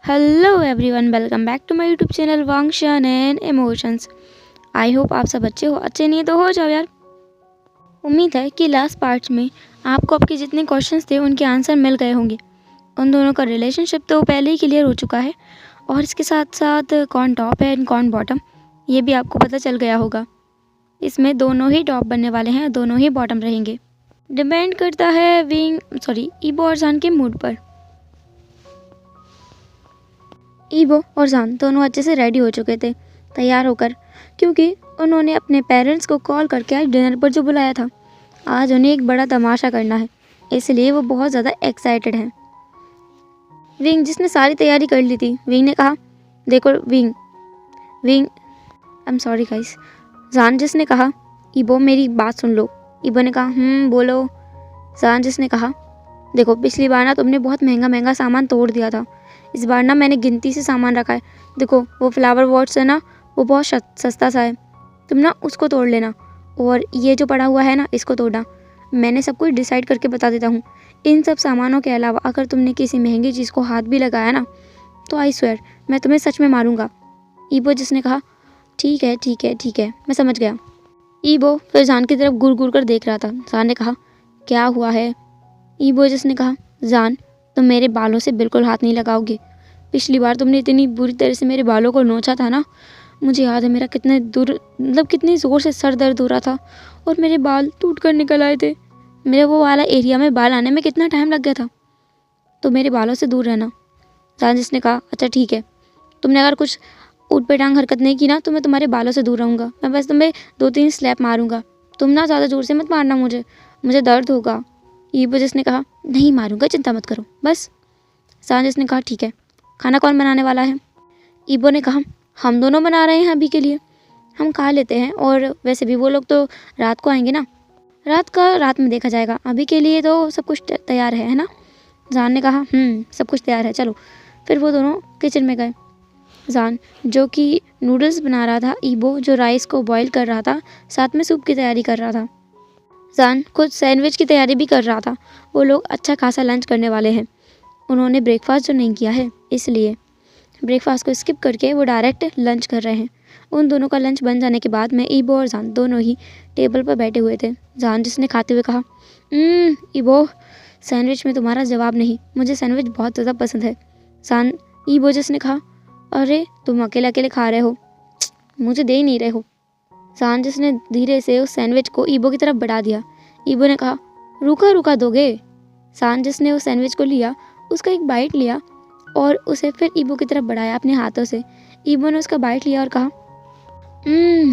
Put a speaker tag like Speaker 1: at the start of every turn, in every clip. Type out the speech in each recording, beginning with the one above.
Speaker 1: Hello everyone, welcome back to my YouTube channel वांगशन and emotions. I hope आप सब अच्छे हो। अच्छे नहीं तो हो जाओ यार। उम्मीद है कि लास्ट पार्ट में आपको आपके जितने क्वेश्चंस थे उनके आंसर मिल गए होंगे। उन दोनों का रिलेशनशिप तो पहले ही क्लियर हो चुका है और इसके साथ साथ कौन टॉप है एंड कौन बॉटम ये भी आपको पता चल गया होगा। इसमें दोनों ही टॉप बनने वाले हैं, दोनों ही बॉटम रहेंगे। डिपेंड करता है ईबो और जान के मूड पर। ईबो और जान दोनों अच्छे से रेडी हो चुके थे तैयार होकर, क्योंकि उन्होंने अपने पेरेंट्स को कॉल करके आज डिनर पर जो बुलाया था। आज उन्हें एक बड़ा तमाशा करना है, इसलिए वो बहुत ज़्यादा एक्साइटेड हैं। विंग जिसने सारी तैयारी कर ली थी, विंग ने कहा देखो wing wing I am sorry guys. जान जिसने कहा ईबो मेरी बात सुन लो। ईबो ने कहा बोलो। जान जिसने कहा देखो पिछली बार ना तुमने बहुत महंगा महंगा सामान तोड़ दिया था, इस बार ना मैंने गिनती से सामान रखा है। देखो वो फ्लावर वॉट्स है ना, वो बहुत सस्ता सा है, तुम ना उसको तोड़ लेना और ये जो पड़ा हुआ है ना इसको तोड़ना। मैंने सब कुछ डिसाइड करके बता देता हूँ। इन सब सामानों के अलावा अगर तुमने किसी महंगी चीज़ को हाथ भी लगाया ना तो आई स्वेयर मैं तुम्हें सच में मारूंगा। ईबो जिसने कहा ठीक है ठीक है ठीक है मैं समझ गया। ईबो फिर जान की तरफ घूर घूर कर देख रहा था। जान ने कहा क्या हुआ है? ईबो जिसने कहा जान तुम मेरे बालों से बिल्कुल हाथ नहीं लगाओगे। पिछली बार तुमने इतनी बुरी तरह से मेरे बालों को नोचा था ना, मुझे याद है मेरा कितनी ज़ोर से सर दर्द हो रहा था और मेरे बाल टूट कर निकल आए थे। मेरे वो वाला एरिया में बाल आने में कितना टाइम लग गया था, तो मेरे बालों से दूर रहना। जान जिसने कहा अच्छा ठीक है, तुमने अगर कुछ ऊट पे टांग हरकत नहीं की ना तो मैं तुम्हारे बालों से दूर रहूँगा। मैं बस तुम्हें 2-3 स्लैप मारूंगा, तुम ना ज़्यादा ज़ोर से मत मारना, मुझे दर्द होगा। ईबो जिसने कहा नहीं मारूंगा, चिंता मत करो बस। जान जिसने कहा ठीक है, खाना कौन बनाने वाला है? ईबो ने कहा हम दोनों बना रहे हैं अभी के लिए, हम खा लेते हैं और वैसे भी वो लोग तो रात को आएंगे ना, रात में देखा जाएगा, अभी के लिए तो सब कुछ तैयार है ना? जान ने कहा सब कुछ तैयार है, चलो। फिर वो दोनों किचन में गए। जान जो कि नूडल्स बना रहा था, ईबो जो राइस को बॉईल कर रहा था, साथ में सूप की तैयारी कर रहा था। जान कुछ सैंडविच की तैयारी भी कर रहा था। वो लोग अच्छा खासा लंच करने वाले हैं। उन्होंने ब्रेकफास्ट जो नहीं किया है, इसलिए ब्रेकफास्ट को स्किप करके वो डायरेक्ट लंच कर रहे हैं। उन दोनों का लंच बन जाने के बाद में ईबो और जान दोनों ही टेबल पर बैठे हुए थे। जान जिसने खाते हुए कहा ईबो सैंडविच में तुम्हारा जवाब नहीं, मुझे सैंडविच बहुत ज़्यादा पसंद है। जान ईबो जिसने कहा अरे तुम अकेले अकेले खा रहे हो, मुझे दे ही नहीं रहे हो। जान जिसने धीरे से उस सैंडविच को ईबो की तरफ बढ़ा दिया। ईबो ने कहा रूखा रूखा दोगे? जान जिसने उस सैंडविच को लिया, उसका एक बाइट लिया और उसे फिर ईबो की तरफ बढ़ाया अपने हाथों से। ईबो ने उसका बाइट लिया और कहा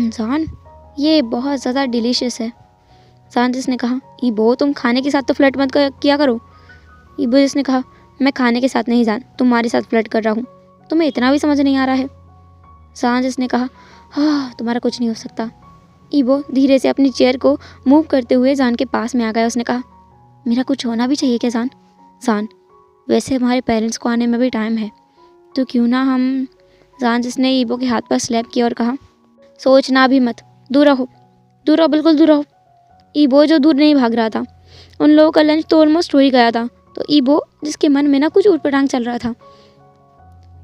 Speaker 1: जान ये बहुत ज़्यादा डिलीशियस है। जान जिसने कहा ईबो तुम खाने के साथ तो फ्लर्ट मत किया करो। ईबो जिसने कहा मैं खाने के साथ नहीं जान, तुम्हारे साथ फ्लर्ट कर रहा हूँ, तुम्हें इतना भी समझ नहीं आ रहा है। जान जिसने कहा हाँ तुम्हारा कुछ नहीं हो सकता। ईबो धीरे से अपनी चेयर को मूव करते हुए जान के पास में आ गया। उसने कहा मेरा कुछ होना भी चाहिए क्या जान? जान वैसे हमारे पेरेंट्स को आने में भी टाइम है, तो क्यों ना हम। जान जिसने ईबो के हाथ पर स्लैप किया और कहा सोचना भी मत, दूर रहो बिल्कुल दूर रहो। ईबो जो दूर नहीं भाग रहा था, उन लोगों का लंच तो ऑलमोस्ट हो ही गया था, तो ईबो जिसके मन में ना कुछ ऊटपटांग चल रहा था,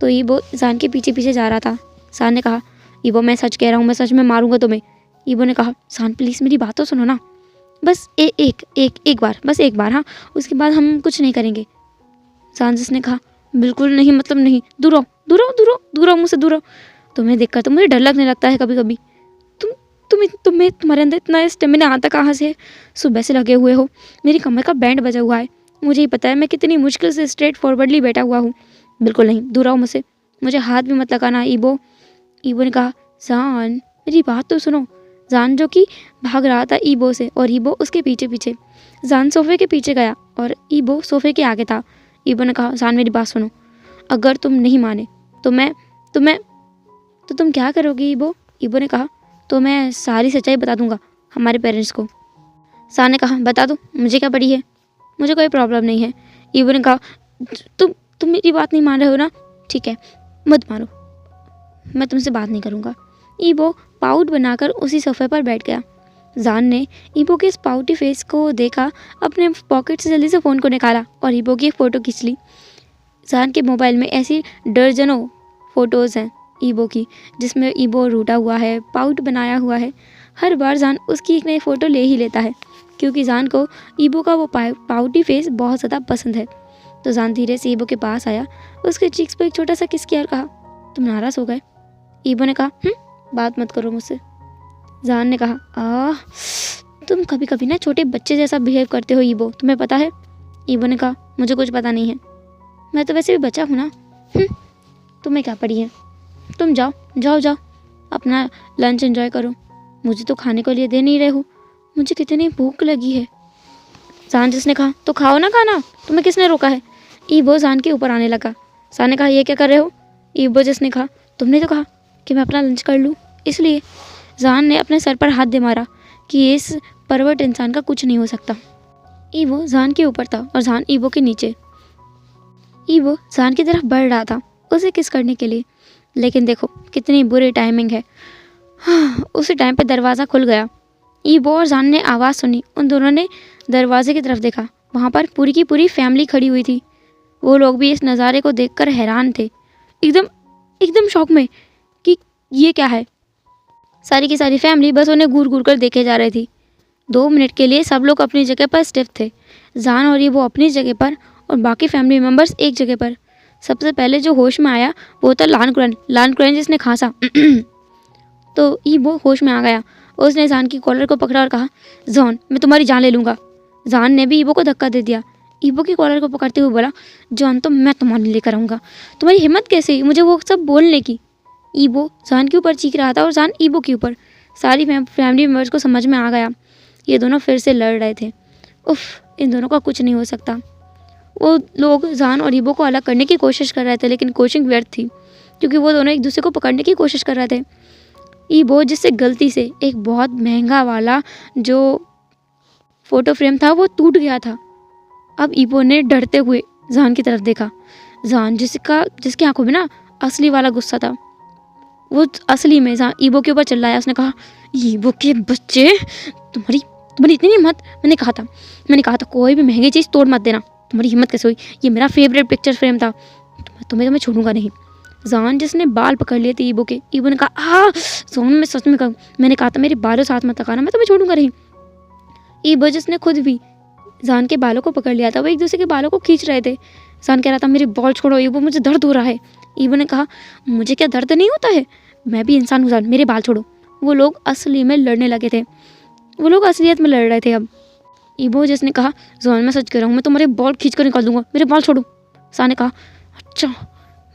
Speaker 1: तो ईबो जान के पीछे पीछे जा रहा था। जान ने कहा ईबो मैं सच कह रहा हूँ, मैं सच में मारूंगा तुम्हें। ईबो ने कहा जान प्लीज़ मेरी बात तो सुनो ना, बस एक बार, बस एक बार, हाँ उसके बाद हम कुछ नहीं करेंगे। जान जिसने कहा बिल्कुल नहीं, मतलब नहीं, दूर रहो मुझसे दूर रहो। तुम्हें देखकर तो मुझे डर लगने लगता है कभी कभी। तुम्हारे अंदर इतना स्टेमिना आता कहाँ से? सुबह से लगे हुए हो, मेरी कमर का बैंड बजा हुआ है, मुझे ही पता है मैं कितनी मुश्किल से स्ट्रेट फॉरवर्डली बैठा हुआ हूँ। बिल्कुल नहीं, दूर रहो मुझसे, मुझे हाथ भी मत लगाना। ईबो ने कहा जान मेरी बात तो सुनो। जान जो कि भाग रहा था ईबो से और ईबो उसके पीछे पीछे। जान सोफे के पीछे गया और ईबो सोफे के आगे था। ईबो ने कहा जान मेरी बात सुनो, अगर तुम नहीं माने तो तुम क्या करोगे ईबो? ईबो ने कहा तो मैं सारी सच्चाई बता दूंगा हमारे पेरेंट्स को। जान ने कहा बता दो, मुझे क्या पड़ी है, मुझे कोई प्रॉब्लम नहीं है। ईबो ने कहा तुम मेरी बात नहीं मान रहे हो ना, ठीक है मत मारो, मैं तुमसे बात नहीं करूँगा। ईबो पाउट बनाकर उसी सोफे पर बैठ गया। जान ने ईबो के इस पाउटी फेस को देखा, अपने पॉकेट से जल्दी से फ़ोन को निकाला और ईबो की एक फ़ोटो खींच ली। जान के मोबाइल में ऐसी दर्जनों फ़ोटोज़ हैं ईबो की, जिसमें ईबो रूठा हुआ है, पाउट बनाया हुआ है। हर बार जान उसकी एक नई फ़ोटो ले ही लेता है, क्योंकि जान को ईबो का वो पाउटी फेस बहुत ज़्यादा पसंद है। तो जान धीरे से ईबो के पास आया, उसके चीक्स पर एक छोटा सा किस किया और कहा, तुम नाराज़ हो गए? ईबो ने कहा, बात मत करो मुझसे। जान ने कहा, तुम कभी कभी ना छोटे बच्चे जैसा बिहेव करते हो ईबो, तुम्हें पता है? ईबो ने कहा, मुझे कुछ पता नहीं है, मैं तो वैसे भी बच्चा हूँ ना। तुम्हें क्या पड़ी है? तुम जाओ जाओ जाओ, अपना लंच एंजॉय करो, मुझे तो खाने को लिए दे नहीं रहे हो, मुझे कितनी भूख लगी है। जान जिसने कहा, तो खाओ ना खाना, तुम्हें किसने रोका है? ईबो जान के ऊपर आने लगा। जान ने कहा, ये क्या कर रहे हो? ईबो जिसने कहा, तुमने तो कहा कि मैं अपना लंच कर लूँ, इसलिए। जान ने अपने सर पर हाथ दे मारा कि इस परवट इंसान का कुछ नहीं हो सकता। ईबो जान के ऊपर था और जान ईबो के नीचे। ईबो जान की तरफ बढ़ रहा था उसे किस करने के लिए, लेकिन देखो कितनी बुरी टाइमिंग है। उसी टाइम पे दरवाज़ा खुल गया। ईबो और जान ने आवाज़ सुनी, उन दोनों ने दरवाजे की तरफ देखा। वहाँ पर पूरी की पूरी फैमिली खड़ी हुई थी। वो लोग भी इस नज़ारे को देखकर हैरान थे, एकदम एकदम शॉक में कि ये क्या है। सारी की सारी फैमिली बस उन्हें घूर घूर कर देखे जा रही थी। 2 मिनट के लिए सब लोग अपनी जगह पर स्टिफ थे। जान और ईबो अपनी जगह पर और बाकी फैमिली मेम्बर्स एक जगह पर। सबसे पहले जो होश में आया वो था लान क्रैन जिसने खांसा। तो ईबो होश में आ गया। उसने जान की कॉलर को पकड़ा और कहा, जॉन मैं तुम्हारी जान ले लूँगा। जान ने भी ईबो को धक्का दे दिया। ईबो की कॉलर को पकड़ते हुए बोला, जॉन तो मैं तुम्हारे लेकर आऊँगा, तुम्हारी हिम्मत कैसे हुई मुझे वो सब बोलने की? ईबो जान के ऊपर चीख रहा था और जान ईबो के ऊपर। सारी फैमिली मेम्बर्स को समझ में आ गया ये दोनों फिर से लड़ रहे थे। उफ, इन दोनों का कुछ नहीं हो सकता। वो लोग जान और ईबो को अलग करने की कोशिश कर रहे थे, लेकिन कोशिश व्यर्थ थी, क्योंकि वो दोनों एक दूसरे को पकड़ने की कोशिश कर रहे थे। ईबो जिससे गलती से एक बहुत महंगा वाला जो फ़ोटो फ्रेम था वो टूट गया था। अब ईबो ने डरते हुए जान की तरफ देखा। जान जिसकी आंखों में ना असली वाला गुस्सा था, वो असली में ईबो के ऊपर चिल्लाया। उसने कहा, ईबो के बच्चे, तुम्हारी इतनी हिम्मत! मैंने कहा था कोई भी महंगी चीज़ तोड़ मत देना। तुम्हारी हिम्मत कैसे हुई? ये मेरा फेवरेट पिक्चर फ्रेम था, तुम्हें छोड़ूंगा नहीं। जान जिसने बाल पकड़ लिए थे ईबो के, ईबो ने कहा, सोन मैं सच में कहूँ, मैंने कहा था मेरे बालों साथ मत लगाना, मैं तुम्हें छोड़ूंगा नहीं। ईबो जिसने खुद भी जान के बालों को पकड़ लिया था, वो एक दूसरे के बालों को खींच रहे थे। जान कह रहा था, मेरे बाल छोड़ो ईबो, मुझे दर्द हो रहा है। ईबो ने कहा, मुझे क्या दर्द नहीं होता है, मैं भी इंसान हूँ जान, मेरे बाल छोड़ो। वो लोग असली में लड़ने लगे थे, वो लोग असलियत में लड़ रहे थे अब। ईबो जिसने कहा, जान मैं सच कह रहा हूँ, मैं तुम्हारे बाल खींच कर निकाल दूंगा, मेरे बाल छोड़ो। जान ने कहा, अच्छा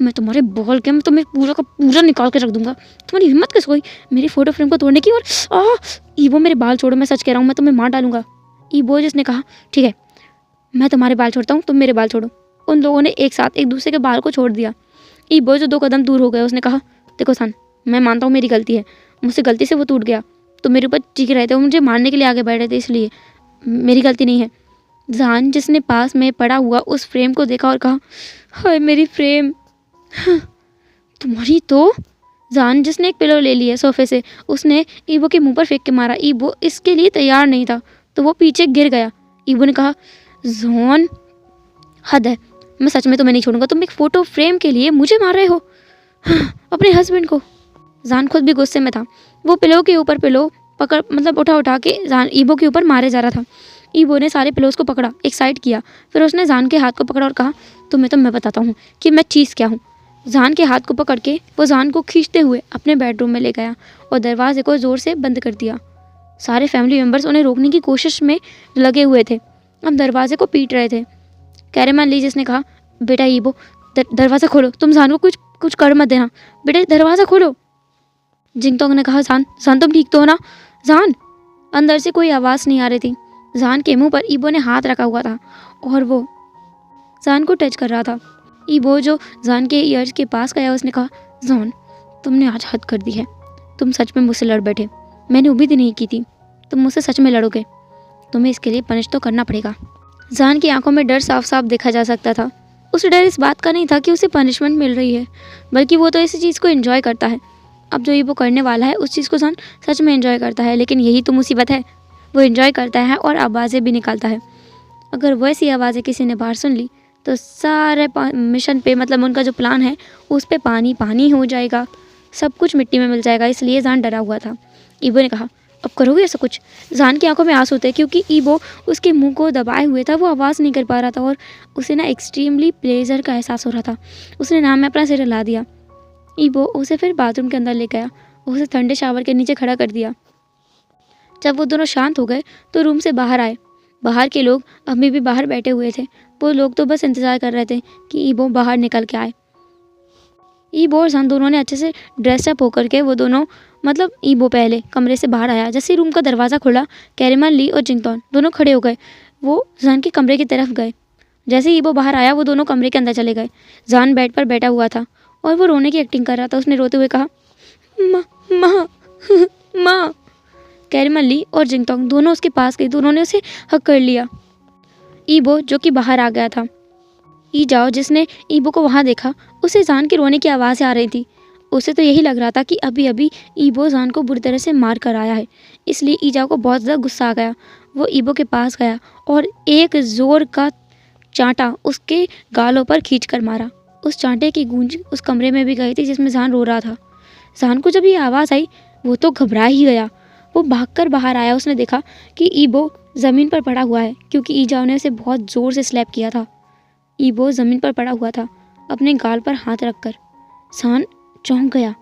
Speaker 1: मैं तुम्हारे बाल क्या, मैं तुम्हें पूरा का पूरा निकाल के रख दूंगा, तुम्हारी हिम्मत कैसे हुई मेरी फोटो फ्रेम को तोड़ने की? और ईबो मेरे बाल छोड़ो, मैं सच कह रहा हूँ, मैं तुम्हें मार डालूंगा। ईबो जिसने कहा, ठीक है मैं तुम्हारे बाल छोड़ता हूँ, तुम मेरे बाल छोड़ो। उन लोगों ने एक साथ एक दूसरे के बाल को छोड़ दिया। ईबो जो 2 कदम दूर हो गया, उसने कहा, देखो सन, मैं मानता हूँ मेरी गलती है, मुझसे गलती से वो टूट गया, तो मेरे ऊपर चीख रहे थे, वो मुझे मारने के लिए आगे बढ़ रहे थे, इसलिए मेरी गलती नहीं है। जान जिसने पास में पड़ा हुआ उस फ्रेम को देखा और कहा, हाय मेरी फ्रेम। तुम्हारी तो। जान जिसने एक पिलो ले लिया सोफे से, उसने ईबो के मुंह पर फेंक के मारा। ईबो इसके लिए तैयार नहीं था, तो वो पीछे गिर गया। ईबो ने कहा, जॉन हद है, मैं सच में तुम्हें नहीं छोड़ूंगा, तुम एक फ़ोटो फ्रेम के लिए मुझे मार रहे हो, अपने हस्बैंड को। जान खुद भी गुस्से में था। वो पिलो के ऊपर पिलो पकड़ उठा के जान ईबो के ऊपर मारे जा रहा था। ईबो ने सारे पिलोज को पकड़ा, एक साइड किया, फिर उसने जान के हाथ को पकड़ा और कहा, तुम्हें तो मैं बताता हूँ कि मैं चीज़ क्या हूँ। जान के हाथ को पकड़ के वो जान को खींचते हुए अपने बेडरूम में ले गया और दरवाजे को ज़ोर से बंद कर दिया। सारे फैमिली मेम्बर्स उन्हें रोकने की कोशिश में लगे हुए थे, अब दरवाजे को पीट रहे थे। कैरेमन ली जिसने कहा, बेटा ईबो दरवाज़ा खोलो, तुम जान को कुछ कर मत देना, बेटा दरवाज़ा खोलो। जिंगतोंग ने कहा, जान तुम ठीक तो हो ना? जान। अंदर से कोई आवाज़ नहीं आ रही थी। जान के मुंह पर ईबो ने हाथ रखा हुआ था और वो जान को टच कर रहा था। ईबो जो जान के ईयर्स के पास गया, उसने कहा, जान तुमने आज हद कर दी है, तुम सच में मुझसे लड़ बैठे, मैंने उम्मीद नहीं की थी तुम मुझसे सच में लड़ोगे, तुम्हें इसके लिए पनिश तो करना पड़ेगा। जान की आंखों में डर साफ साफ देखा जा सकता था। उसे डर इस बात का नहीं था कि उसे पनिशमेंट मिल रही है, बल्कि वो तो इस चीज़ को एंजॉय करता है। अब जो ईबो करने वाला है उस चीज़ को जान सच में एंजॉय करता है, लेकिन यही तो मुसीबत है, वो एंजॉय करता है और आवाज़ें भी निकालता है। अगर वैसी आवाज़ें किसी ने बाहर सुन ली तो सारे मिशन पे मतलब उनका जो प्लान है उस पे पानी पानी हो जाएगा, सब कुछ मिट्टी में मिल जाएगा। इसलिए जान डरा हुआ था। ईबो ने कहा, अब करोगे ऐसा कुछ? जान की आंखों में आंसू थे क्योंकि ईबो उसके मुंह को दबाए हुए था, वो आवाज़ नहीं कर पा रहा था और उसे ना एक्सट्रीमली प्लेजर का एहसास हो रहा था। उसने नाम में अपना सिर हिला दिया। ईबो उसे फिर बाथरूम के अंदर ले गया, उसे ठंडे शावर के नीचे खड़ा कर दिया। जब वो दोनों शांत हो गए तो रूम से बाहर आए। बाहर के लोग अभी भी बाहर बैठे हुए थे। वो लोग तो बस इंतज़ार कर रहे थे कि ईबो बाहर निकल के आए। ईबो और जान दोनों ने अच्छे से ड्रेसअप होकर के वो दोनों मतलब ईबो पहले कमरे से बाहर आया। जैसे ही रूम का दरवाज़ा खुला, कैरेमन ली और जिंगटोन दोनों खड़े हो गए। वो जान के कमरे की तरफ गए। जैसे ही ईबो बाहर आया वो दोनों कमरे के अंदर चले गए। जान बेड पर बैठा हुआ था और वो रोने की एक्टिंग कर रहा था। उसने रोते हुए कहा, माँ माँ माँ। कैरेमन ली और जिंगटोंग दोनों उसके पास गई। दोनों ने उसे हक कर लिया। ईबो जो कि बाहर आ गया था। ई जाओ जिसने ईबो को वहाँ देखा, उसे जान के रोने की आवाज़ें आ रही थी। उसे तो यही लग रहा था कि अभी अभी ईबो जान को बुरी तरह से मार कर आया है। इसलिए ई जाओ को बहुत ज़्यादा गुस्सा आ गया। वो ईबो के पास गया और एक ज़ोर का चांटा उसके गालों पर खींच कर मारा। उस चांटे की गूंज उस कमरे में भी गई थी जिसमें जान रो रहा था। जान को जब ये आवाज़ आई वो तो घबरा ही गया। वो भागकर बाहर आया। उसने देखा कि ईबो ज़मीन पर पड़ा हुआ है क्योंकि ई जाओ ने उसे बहुत ज़ोर से स्लैप किया था। ईबो ज़मीन पर पड़ा हुआ था अपने गाल पर हाथ रखकर। जान चौंक गया।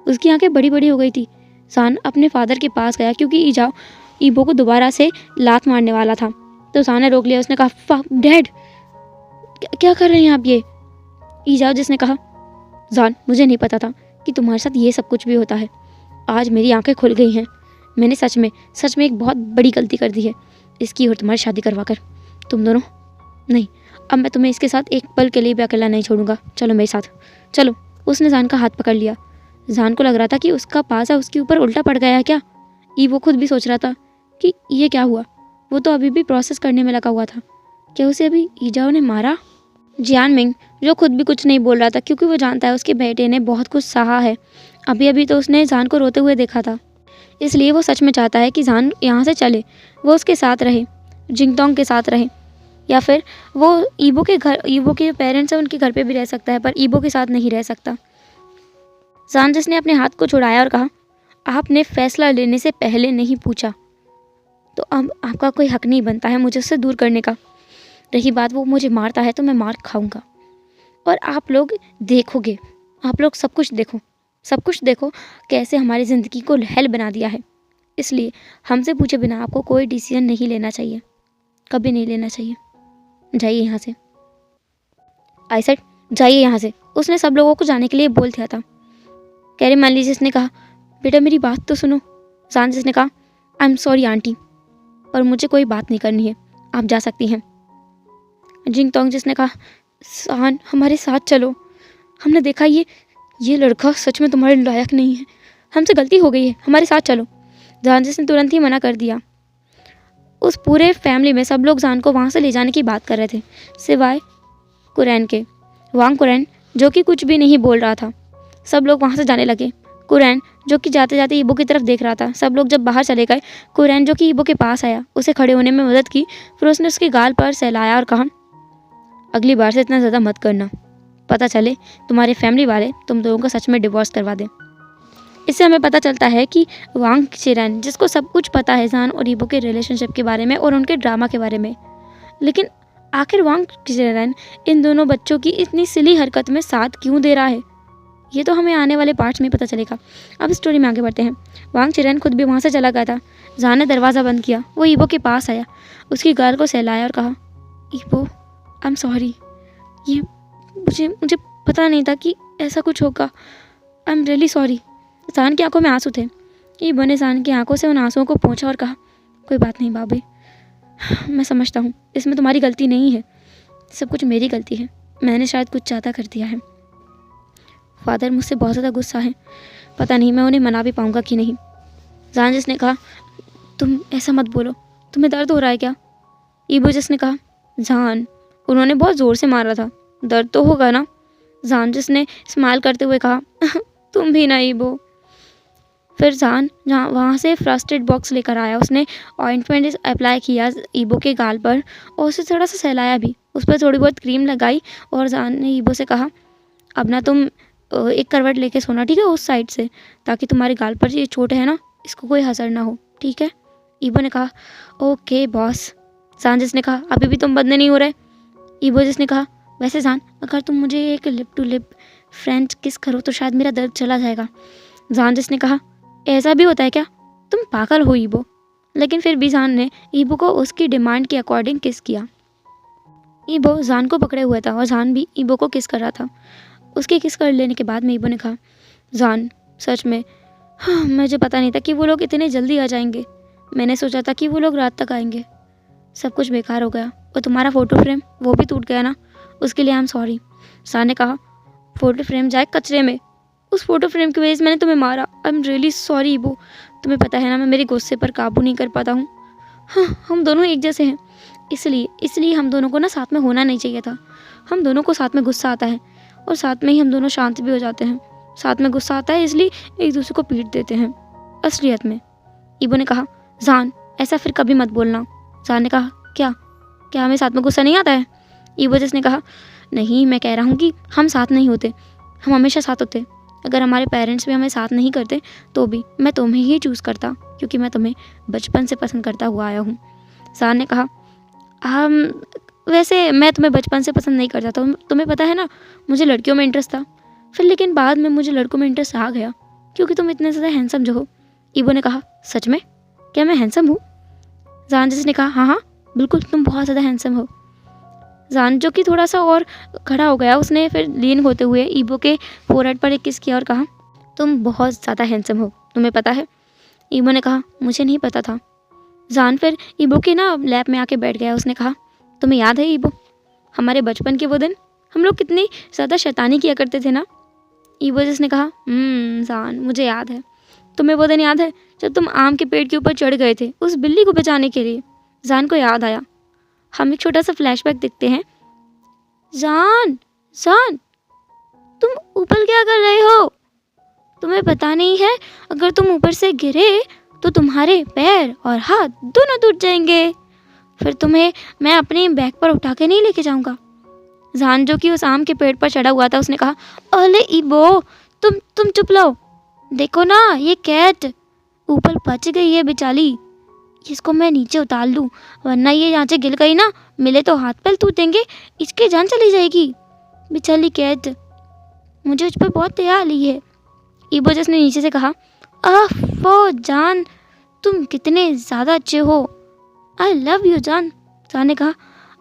Speaker 1: उसकी आंखें बड़ी बड़ी हो गई थी। जान अपने फादर के पास गया क्योंकि ई जाओ ईबो को दोबारा से लात मारने वाला था। तो जान ने रोक लिया। उसने कहा, डैड क्या कर रहे हैं आप ये? ई जाओ जिसने कहा, जान मुझे नहीं पता था कि तुम्हारे साथ ये सब कुछ भी होता है। आज मेरी आंखें खुल गई हैं। मैंने सच में एक बहुत बड़ी गलती कर दी है इसकी और तुम्हारी शादी करवा कर। तुम दोनों नहीं, अब मैं तुम्हें इसके साथ एक पल के लिए भी अकेला नहीं छोड़ूंगा। चलो मेरे साथ चलो। उसने जान का हाथ पकड़ लिया। जान को लग रहा था कि उसका पासा उसके ऊपर उल्टा पड़ गया है क्या। वो खुद भी सोच रहा था कि ये क्या हुआ। वो तो अभी भी प्रोसेस करने में लगा हुआ था। क्या उसे अभी ईजाओ ने मारा? जियान मिंग जो खुद भी कुछ नहीं बोल रहा था क्योंकि वो जानता है उसके बेटे ने बहुत कुछ सहा है। अभी अभी तो उसने जान को रोते हुए देखा था। इसलिए वो सच में चाहता है कि जान यहाँ से चले, वो उसके साथ रहे, जिंगटोंग के साथ रहे, या फिर वो ईबो के पेरेंट्स हैं उनके घर पे भी रह सकता है, पर ईबो के साथ नहीं रह सकता। जान जिसने अपने हाथ को छुड़ाया और कहा, आपने फैसला लेने से पहले नहीं पूछा तो अब आपका कोई हक नहीं बनता है मुझे उससे दूर करने का। रही बात वो मुझे मारता है तो मैं मार खाऊंगा और आप लोग देखोगे, आप लोग सब कुछ देखो कैसे हमारी ज़िंदगी को हेल बना दिया है। इसलिए हमसे पूछे बिना आपको कोई डिसीजन नहीं लेना चाहिए, कभी नहीं लेना चाहिए। जाइए यहाँ से। आई सेड जाइए यहाँ से। उसने सब लोगों को जाने के लिए बोल दिया था। कैरेमन ली जिसने कहा, बेटा मेरी बात तो सुनो। जान जिसने कहा, आई एम सॉरी आंटी, पर मुझे कोई बात नहीं करनी है, आप जा सकती हैं। जिंगटोंग जिसने कहा, जान हमारे साथ चलो, हमने देखा ये लड़का सच में तुम्हारे लायक नहीं है, हमसे गलती हो गई है, हमारे साथ चलो। जान जिसने तुरंत ही मना कर दिया। उस पूरे फैमिली में सब लोग जान को वहाँ से ले जाने की बात कर रहे थे सिवाय कुरैन के। वांग कुरैन जो कि कुछ भी नहीं बोल रहा था। सब लोग वहाँ से जाने लगे। कुरैन जो कि जाते जाते ईबो की तरफ देख रहा था। सब लोग जब बाहर चले गए, कुरैन जो कि ईबो के पास आया, उसे खड़े होने में मदद की, फिर उसने उसके गाल पर सहलाया और कहा, अगली बार से इतना ज़्यादा मत करना, पता चले तुम्हारे फैमिली वाले तुम दोनों का सच में डिवोर्स करवा दें। इससे हमें पता चलता है कि वांग चिरैन जिसको सब कुछ पता है जान और ईबो के रिलेशनशिप के बारे में और उनके ड्रामा के बारे में, लेकिन आखिर वांग चिरैन इन दोनों बच्चों की इतनी सिली हरकत में साथ क्यों दे रहा है, ये तो हमें आने वाले पार्ट्स में पता चलेगा। अब स्टोरी में आगे बढ़ते हैं। वांग चिरैन खुद भी वहाँ से चला गया था। जान ने दरवाज़ा बंद किया। वो ईबो के पास आया, उसकी गाल को सहलाया और कहा, ईबो आई एम सॉरी, ये मुझे पता नहीं था कि ऐसा कुछ होगा, आई एम रियली सॉरी। जान की आंखों में आंसू थे। ईबो ने जान की आंखों से उन आंसुओं को पोंछा और कहा, कोई बात नहीं बाबे, मैं समझता हूँ इसमें तुम्हारी गलती नहीं है, सब कुछ मेरी गलती है, मैंने शायद कुछ ज़्यादा कर दिया है। फादर मुझसे बहुत ज़्यादा गुस्सा है, पता नहीं मैं उन्हें मना भी पाऊँगा कि नहीं। जान जिसने कहा, तुम ऐसा मत बोलो, तुम्हें दर्द हो रहा है क्या? ईबो जिसने कहा, जान उन्होंने बहुत ज़ोर से मारा था, दर्द तो होगा ना। जान जिसने स्माइल करते हुए कहा, तुम भी ना ईबो। फिर जान जहाँ वहाँ से फर्स्ट एड बॉक्स लेकर आया। उसने ऑइंटमेंट अप्लाई किया ईबो के गाल पर और उसे थोड़ा सा सहलाया भी। उस पर थोड़ी बहुत क्रीम लगाई और जान ने ईबो से कहा, अब ना तुम एक करवट लेके सोना, ठीक है, उस साइड से, ताकि तुम्हारे गाल पर ये चोट है ना, इसको कोई असर ना हो, ठीक है। ईबो ने कहा, ओके बॉस। जान जिसने कहा, अभी भी तुम बदले नहीं हो रहे। ईबो जिसने कहा, वैसे जान, अगर तुम मुझे एक लिप टू लिप फ्रेंच किस करो तो शायद मेरा दर्द चला जाएगा। जान जिसने कहा, ऐसा भी होता है क्या? तुम पागल हो ईबो। लेकिन फिर भी जान ने ईबो को उसकी डिमांड के अकॉर्डिंग किस किया। ईबो जान को पकड़े हुआ था और जान भी ईबो को किस कर रहा था। उसके किस कर लेने के बाद में ईबो ने कहा, जान सच में हाँ, मुझे पता नहीं था कि वो लोग इतने जल्दी आ जाएंगे। मैंने सोचा था कि वो लोग रात तक आएंगे। सब कुछ बेकार हो गया और तुम्हारा फ़ोटो फ्रेम वो भी टूट गया ना, उसके लिए आई एम सॉरी। जान ने कहा, फ़ोटो फ्रेम जाए कचरे में, उस फोटो फ्रेम की वजह से मैंने तुम्हें मारा। आई एम रियली सॉरी ईबो। तुम्हें पता है ना मैं मेरे गुस्से पर काबू नहीं कर पाता हूँ। हाँ, हम दोनों एक जैसे हैं, इसलिए हम दोनों को ना साथ में होना नहीं चाहिए था। हम दोनों को साथ में गुस्सा आता है और साथ में ही हम दोनों शांत भी हो जाते हैं। साथ में गुस्सा आता है इसलिए एक दूसरे को पीट देते हैं असलियत में। ईबो ने कहा, जान ऐसा फिर कभी मत बोलना। जान ने कहा, क्या हमें साथ में गुस्सा नहीं आता है? ईबो जिसने कहा, नहीं, मैं कह रहा हूँ कि हम साथ नहीं होते, हम हमेशा साथ होते। अगर हमारे पेरेंट्स भी हमें साथ नहीं करते तो भी मैं तुम्हें ही चूज़ करता, क्योंकि मैं तुम्हें बचपन से पसंद करता हुआ आया हूँ। जान ने कहा, हम वैसे मैं तुम्हें बचपन से पसंद नहीं करता था, तुम्हें पता है ना, मुझे लड़कियों में इंटरेस्ट था, फिर लेकिन बाद में मुझे लड़कों में इंटरेस्ट आ गया क्योंकि तुम इतने ज़्यादा हैंडसम जो हो। ईबो ने कहा, सच में? क्या मैं हैंडसम हूँ? जान जिसने कहा, हाँ बिल्कुल, तुम बहुत ज़्यादा हैंडसम हो। जान जो कि थोड़ा सा और खड़ा हो गया, उसने फिर लीन होते हुए ईबो के फोरहेड पर एक किस किया और कहा, तुम बहुत ज़्यादा हैंडसम हो, तुम्हें पता है? ईबो ने कहा, मुझे नहीं पता था। जान फिर ईबो के ना लैप में आके बैठ गया। उसने कहा, तुम्हें याद है ईबो, हमारे बचपन के वो दिन हम लोग कितनी ज़्यादा शैतानी किया करते थे ना? ईबो जिसने कहा, जान मुझे याद है। तुम्हें वो दिन याद है जब तुम आम के पेड़ के ऊपर चढ़ गए थे उस बिल्ली को बचाने के लिए? जान को याद आया। हम एक छोटा सा फ्लैशबैक देखते हैं। जान तुम ऊपर क्या कर रहे हो? तुम्हें पता नहीं है अगर तुम ऊपर से गिरे तो तुम्हारे पैर और हाथ दोनों टूट जाएंगे। फिर तुम्हें मैं अपने बैग पर उठा के नहीं लेके जाऊंगा। जान जो कि उस आम के पेड़ पर चढ़ा हुआ था, उसने कहा, अरे ईबो तुम चुप लो, देखो ना ये कैट ऊपर बच गई है बेचारी, इसको मैं नीचे उतार लूँ वरना ये यहाँ से गिर गई ना, मिले तो हाथ पैर टूटेंगे, इसकी जान चली जाएगी। बेचारी कैट, मुझे उस पर बहुत दया आ रही है। ईबो जिसने नीचे से कहा, वो जान तुम कितने ज़्यादा अच्छे हो, आई लव यू जान। जान ने कहा,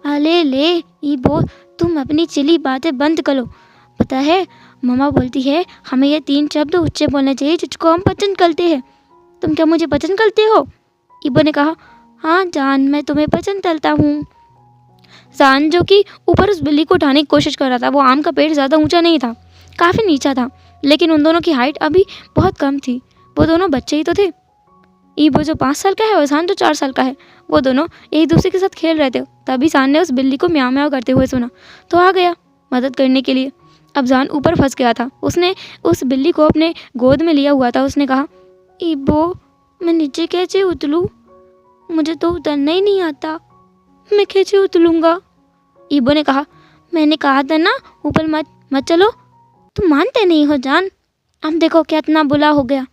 Speaker 1: अरे ले ईबो, तुम अपनी चिली बातें बंद करो। पता है मम्मा बोलती है हमें ये 3 शब्द ऊंचे बोलने चाहिए जिसको हम पसंद करते हैं। तुम क्या मुझे पसंद करते हो? ईबो ने कहा, हाँ जान, मैं तुम्हें पसंद करता हूँ। जान जो कि ऊपर उस बिल्ली को उठाने की कोशिश कर रहा था, वो आम का पेड़ ज़्यादा ऊंचा नहीं था, काफ़ी नीचा था, लेकिन उन दोनों की हाइट अभी बहुत कम थी। वो दोनों बच्चे ही तो थे। ईबो जो 5 साल का है और जान जो 4 साल का है, वो दोनों एक दूसरे के साथ खेल रहे थे। तभी जान ने उस बिल्ली को म्याऊं म्याऊं करते हुए सुना तो आ गया मदद करने के लिए। अब जान ऊपर फंस गया था, उसने उस बिल्ली को अपने गोद में लिया हुआ था। उसने कहा, ईबो मैं नीचे कैसे उतरूँ? मुझे तो उतरना ही नहीं आता, मैं कैसे उतरूँगा? ईबो ने कहा, मैंने कहा था ना ऊपर मत चलो, तुम मानते नहीं हो जान। अब देखो क्या इतना बुरा हो गया।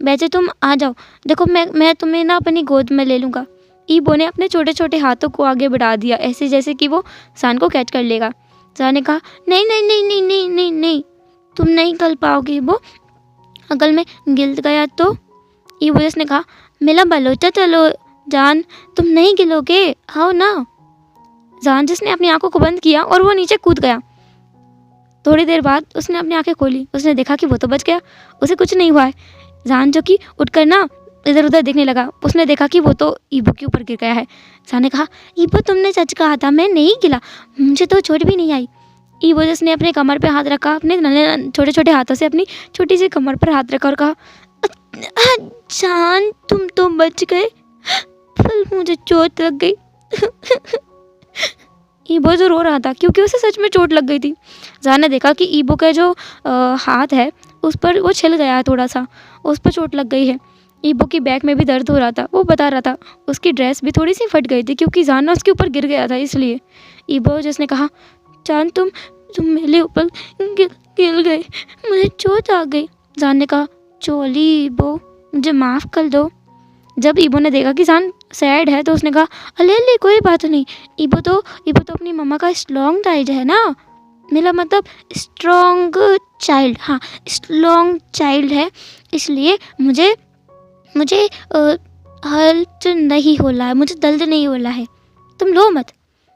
Speaker 1: वैसे तुम आ जाओ, देखो मैं तुम्हें ना अपनी गोद में ले लूँगा। ईबो ने अपने छोटे छोटे हाथों को आगे बढ़ा दिया, ऐसे जैसे कि वो जान को कैच कर लेगा। जान ने कहा, नहीं नहीं नहीं नहीं नहीं नहीं नहीं, तुम नहीं कर पाओगे ईबो, अगर मैं गिर गया तो? ईबो ने कहा, मेरा बलोचा चलो जान, तुम नहीं गिरोगे, आओ ना। जान जिसने अपनी आंखों को बंद किया और वो नीचे कूद गया। थोड़ी देर बाद उसने अपनी आंखें खोली, उसने देखा कि वो तो बच गया, उसे कुछ नहीं हुआ है। जान जो कि उठकर ना इधर उधर देखने लगा, उसने देखा कि वो तो ईबो के ऊपर गिर गया है। जान ने कहा, ईबो तुमने सच कहा था, मैं नहीं गिरा, मुझे तो चोट भी नहीं आई। ईबो जिसने अपने कमर पे हाथ रखा, अपने नन्हे छोटे छोटे हाथों से अपनी छोटी सी कमर पर हाथ रखा और कहा, जान तुम तो बच गए, पर मुझे चोट लग गई। ईबो जो रो रहा था क्योंकि उसे सच में चोट लग गई थी। जान ने देखा कि ईबो का जो हाथ है उस पर वो छिल गया है, थोड़ा सा उस पर चोट लग गई है। ईबो की बैक में भी दर्द हो रहा था, वो बता रहा था। उसकी ड्रेस भी थोड़ी सी फट गई थी क्योंकि जान ना उसके ऊपर गिर गया था, इसलिए ईबो जिसने कहा, जान तुम मेरे ऊपर गिर गए, मुझे चोट आ गई। जान ने कहा, चोली ईबो, मुझे माफ़ कर दो। जब ईबो ने देखा कि जान सैड है तो उसने कहा, अले कोई बात नहीं, ईबो तो अपनी मम्मा का स्ट्रॉन्ग चाइल्ड है ना, मेरा मतलब स्ट्रॉन्ग चाइल्ड, हाँ स्ट्रॉन्ग चाइल्ड है, इसलिए मुझे हर्ट नहीं हो रहा है, मुझे दर्द नहीं हो रहा है, तुम लो मत।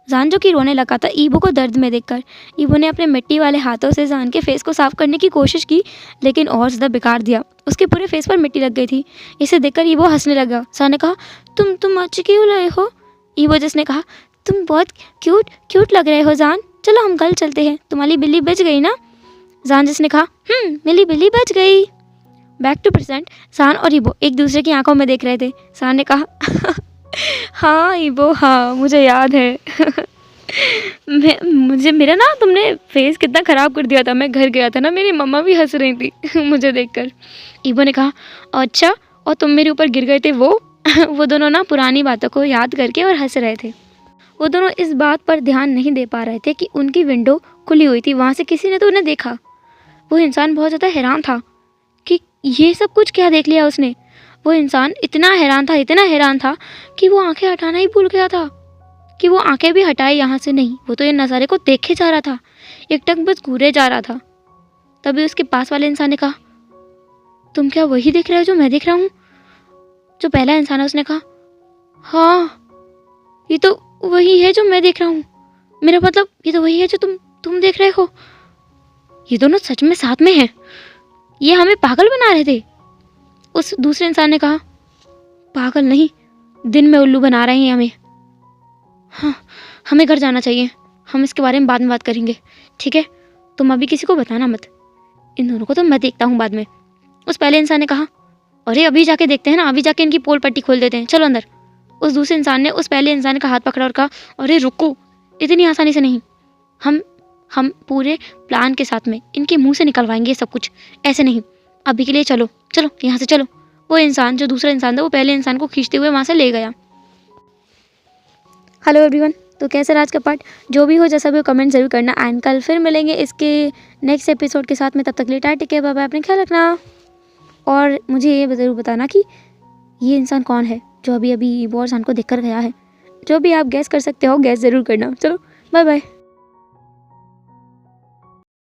Speaker 1: जान जो कि रोने लगा था ईबो को दर्द में देखकर। ईबो ने अपने मिट्टी वाले हाथों से जान के फेस को साफ करने की कोशिश की, लेकिन और ज़्यादा बिगाड़ दिया। उसके पूरे फेस पर मिट्टी लग गई थी। इसे देखकर ईबो हंसने लगा। जान ने कहा, तुम अच्छी क्यों रहे हो? ईबो जिसने कहा, तुम बहुत क्यूट लग रहे हो जान, चलो हम कल चलते हैं, तुम्हारी बिल्ली बच गई ना? जान जिसने कहा, मेरी बिल्ली बच गई। Back to present. जान और ईबो एक दूसरे की आंखों में देख रहे थे। जान ने कहा, हाँ ईबो, हाँ मुझे याद है। मुझे मेरा ना तुमने फेस कितना ख़राब कर दिया था, मैं घर गया था ना, मेरी मम्मा भी हंस रही थी मुझे देखकर। ईबो ने कहा, अच्छा और तुम मेरे ऊपर गिर गए थे वो? वो दोनों ना पुरानी बातों को याद करके और हंस रहे थे। वो दोनों इस बात पर ध्यान नहीं दे पा रहे थे कि उनकी विंडो खुली हुई थी, वहाँ से किसी ने तो उन्हें देखा। वो इंसान बहुत ज़्यादा हैरान था कि ये सब कुछ क्या देख लिया उसने। वो इंसान इतना हैरान था कि वो आंखें हटाना ही भूल गया था, कि वो आंखें भी हटाए यहाँ से नहीं, वो तो ये नज़ारे को देखे जा रहा था, एकटक बस घूरे जा रहा था। तभी उसके पास वाले इंसान ने कहा, तुम क्या वही देख रहे हो जो मैं देख रहा हूँ? जो पहला इंसान है उसने कहा, हाँ ये तो वही है जो मैं देख रहा हूँ, मेरा मतलब ये तो वही है जो तुम देख रहे हो। ये दोनों सच में साथ में हैं, ये हमें पागल बना रहे थे। उस दूसरे इंसान ने कहा, पागल नहीं, दिन में उल्लू बना रहे हैं हमें। हाँ हमें घर जाना चाहिए, हम इसके बारे में बाद में बात करेंगे, ठीक है? तुम अभी किसी को बताना मत, इन दोनों को तो मैं देखता हूँ बाद में। उस पहले इंसान ने कहा, अरे अभी जाके देखते हैं ना, अभी जाके इनकी पोल पट्टी खोल देते हैं, चलो अंदर। उस दूसरे इंसान ने उस पहले इंसान का हाथ पकड़ा और कहा, अरे रुको, इतनी आसानी से नहीं, हम पूरे प्लान के साथ में इनके मुंह से निकलवाएंगे सब कुछ, ऐसे नहीं, अभी के लिए चलो यहाँ से चलो। वो इंसान जो दूसरा इंसान था वो पहले इंसान को खींचते हुए वहाँ से ले गया। हेलो एवरीवन, तो कैसा रहा आज का पार्ट? जो भी हो जैसा भी हो कमेंट ज़रूर करना, एंड कल फिर मिलेंगे इसके नेक्स्ट एपिसोड के साथ में। तब तक के लिए tata, take care, bye bye, अपने ख्याल रखना। और मुझे ये ज़रूर बताना कि ये इंसान कौन है जो अभी ईबो और जान को देख कर गया है। जो भी आप गैस कर सकते हो गैस ज़रूर करना। चलो बाय बाय।